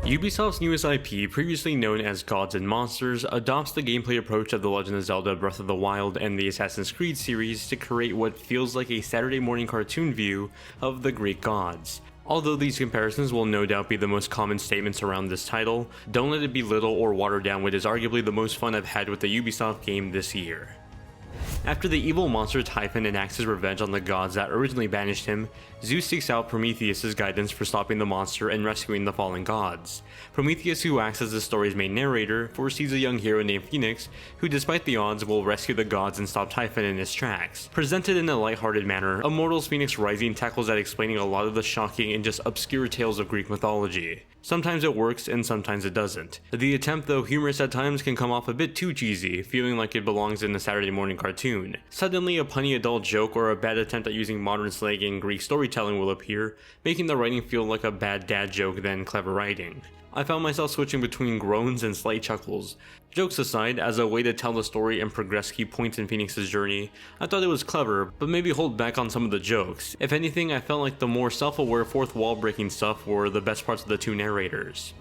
Ubisoft's newest IP, previously known as Gods and Monsters, adopts the gameplay approach of The Legend of Zelda Breath of the Wild and the Assassin's Creed series to create what feels like a Saturday morning cartoon view of the Greek gods. Although these comparisons will no doubt be the most common statements around this title, don't let it belittle or water down what is arguably the most fun I've had with the Ubisoft game this year. After the evil monster Typhon enacts his revenge on the gods that originally banished him, Zeus seeks out Prometheus' guidance for stopping the monster and rescuing the fallen gods. Prometheus, who acts as the story's main narrator, foresees a young hero named Phoenix, who despite the odds will rescue the gods and stop Typhon in his tracks. Presented in a lighthearted manner, Immortals Phoenix Rising tackles at explaining a lot of the shocking and just obscure tales of Greek mythology. Sometimes it works and sometimes it doesn't. The attempt, though humorous at times, can come off a bit too cheesy, feeling like it belongs in a Saturday morning cartoon. Suddenly, a punny adult joke or a bad attempt at using modern slang and Greek storytelling will appear, making the writing feel like a bad dad joke than clever writing. I found myself switching between groans and slight chuckles. Jokes aside, as a way to tell the story and progress key points in Phoenix's journey, I thought it was clever, but maybe hold back on some of the jokes. If anything, I felt like the more self-aware fourth wall breaking stuff were the best parts of the two narrators.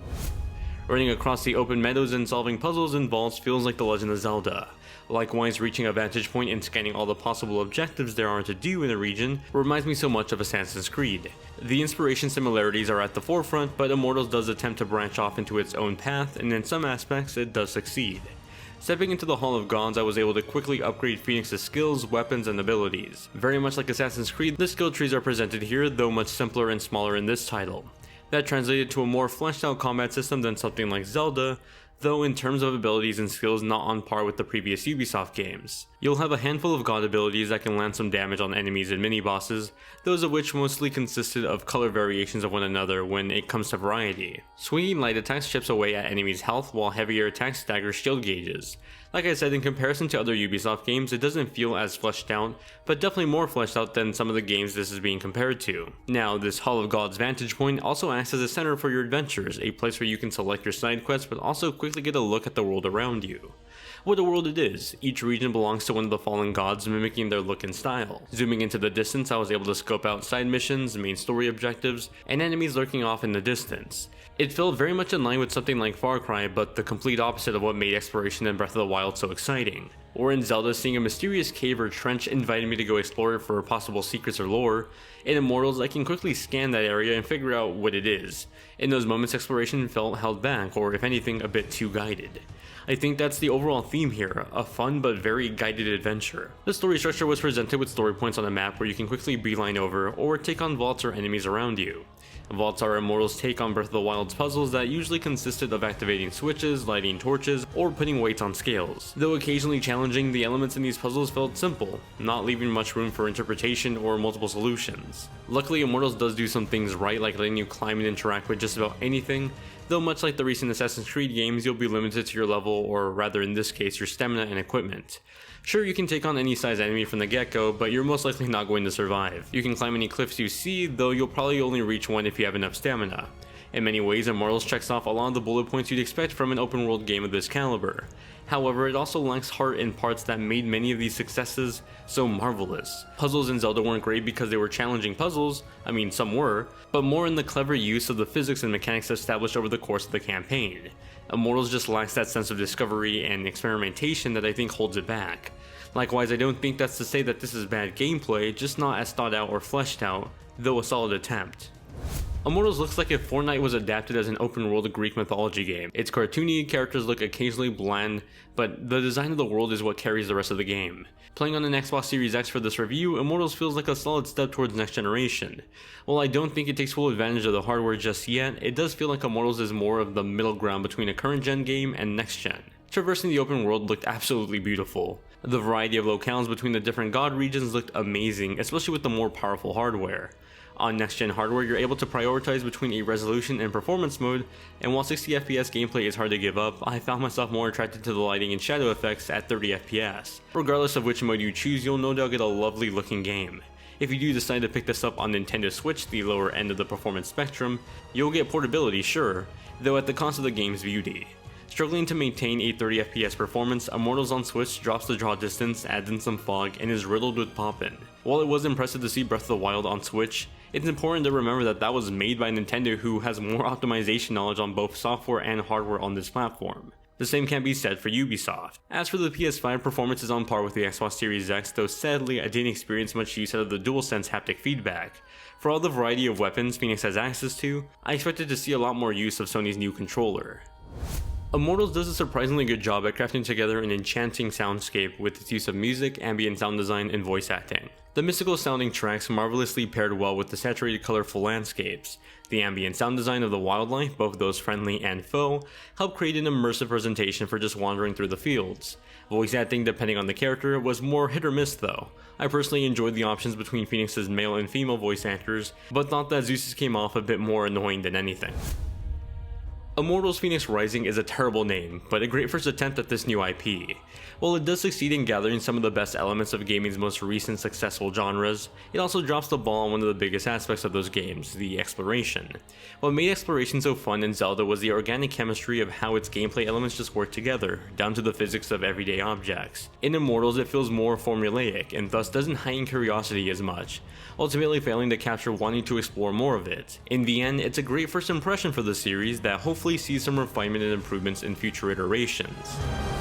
Running across the open meadows and solving puzzles in vaults feels like The Legend of Zelda. Likewise, reaching a vantage point and scanning all the possible objectives there are to do in a region reminds me so much of Assassin's Creed. The inspiration similarities are at the forefront, but Immortals does attempt to branch off into its own path, and in some aspects it does succeed. Stepping into the Hall of Gods, I was able to quickly upgrade Phoenix's skills, weapons, and abilities. Very much like Assassin's Creed, the skill trees are presented here, though much simpler and smaller in this title. That translated to a more fleshed out combat system than something like Zelda, though in terms of abilities and skills not on par with the previous Ubisoft games. You'll have a handful of god abilities that can land some damage on enemies and mini-bosses, those of which mostly consisted of color variations of one another when it comes to variety. Swinging light attacks chips away at enemies' health, while heavier attacks stagger shield gauges. Like I said, in comparison to other Ubisoft games, it doesn't feel as fleshed out, but definitely more fleshed out than some of the games this is being compared to. Now, this Hall of Gods vantage point also acts as a center for your adventures, a place where you can select your side quests but also quickly get a look at the world around you. What a world it is. Each region belongs to one of the fallen gods, mimicking their look and style. Zooming into the distance, I was able to scope out side missions, main story objectives, and enemies lurking off in the distance. It felt very much in line with something like Far Cry, but the complete opposite of what made exploration in Breath of the Wild so exciting. Or in Zelda, seeing a mysterious cave or trench inviting me to go explore it for possible secrets or lore. In Immortals, I can quickly scan that area and figure out what it is. In those moments, exploration felt held back, or if anything, a bit too guided. I think that's the overall theme here, a fun but very guided adventure. The story structure was presented with story points on a map where you can quickly beeline over or take on vaults or enemies around you. Vaults are Immortals' take on Breath of the Wild's puzzles that usually consisted of activating switches, lighting torches, or putting weights on scales. Though occasionally challenging, the elements in these puzzles felt simple, not leaving much room for interpretation or multiple solutions. Luckily, Immortals does do some things right, like letting you climb and interact with just about anything, though much like the recent Assassin's Creed games, you'll be limited to your level, or rather in this case, your stamina and equipment. Sure, you can take on any size enemy from the get-go, but you're most likely not going to survive. You can climb any cliffs you see, though you'll probably only reach one if you have enough stamina. In many ways, Immortals checks off a lot of the bullet points you'd expect from an open world game of this caliber. However, it also lacks heart in parts that made many of these successes so marvelous. Puzzles in Zelda weren't great because they were challenging puzzles, I mean some were, but more in the clever use of the physics and mechanics established over the course of the campaign. Immortals just lacks that sense of discovery and experimentation that I think holds it back. Likewise, I don't think that's to say that this is bad gameplay, just not as thought out or fleshed out, though a solid attempt. Immortals looks like if Fortnite was adapted as an open-world Greek mythology game. Its cartoony characters look occasionally bland, but the design of the world is what carries the rest of the game. Playing on an Xbox Series X for this review, Immortals feels like a solid step towards next generation. While I don't think it takes full advantage of the hardware just yet, it does feel like Immortals is more of the middle ground between a current-gen game and next-gen. Traversing the open world looked absolutely beautiful. The variety of locales between the different god regions looked amazing, especially with the more powerful hardware. On next-gen hardware, you're able to prioritize between a resolution and performance mode, and while 60 FPS gameplay is hard to give up, I found myself more attracted to the lighting and shadow effects at 30 FPS. Regardless of which mode you choose, you'll no doubt get a lovely looking game. If you do decide to pick this up on Nintendo Switch, the lower end of the performance spectrum, you'll get portability, sure, though at the cost of the game's beauty. Struggling to maintain a 30 FPS performance, Immortals on Switch drops the draw distance, adds in some fog, and is riddled with poppin'. While it was impressive to see Breath of the Wild on Switch, It's important to remember that that was made by Nintendo, who has more optimization knowledge on both software and hardware on this platform. The same can be said for Ubisoft. As for the PS5, performance is on par with the Xbox Series X, though sadly I didn't experience much use out of the DualSense haptic feedback. For all the variety of weapons Phoenix has access to, I expected to see a lot more use of Sony's new controller. Immortals does a surprisingly good job at crafting together an enchanting soundscape with its use of music, ambient sound design, and voice acting. The mystical sounding tracks marvelously paired well with the saturated colorful landscapes. The ambient sound design of the wildlife, both those friendly and foe, help create an immersive presentation for just wandering through the fields. Voice acting, depending on the character, was more hit or miss though. I personally enjoyed the options between Phoenix's male and female voice actors, but thought that Zeus came off a bit more annoying than anything. Immortals Fenyx Rising is a terrible name, but a great first attempt at this new IP. While it does succeed in gathering some of the best elements of gaming's most recent successful genres, it also drops the ball on one of the biggest aspects of those games, the exploration. What made exploration so fun in Zelda was the organic chemistry of how its gameplay elements just work together, down to the physics of everyday objects. In Immortals it feels more formulaic, and thus doesn't heighten curiosity as much, ultimately failing to capture wanting to explore more of it. In the end, it's a great first impression for the series that hopefully sees some refinement and improvements in future iterations.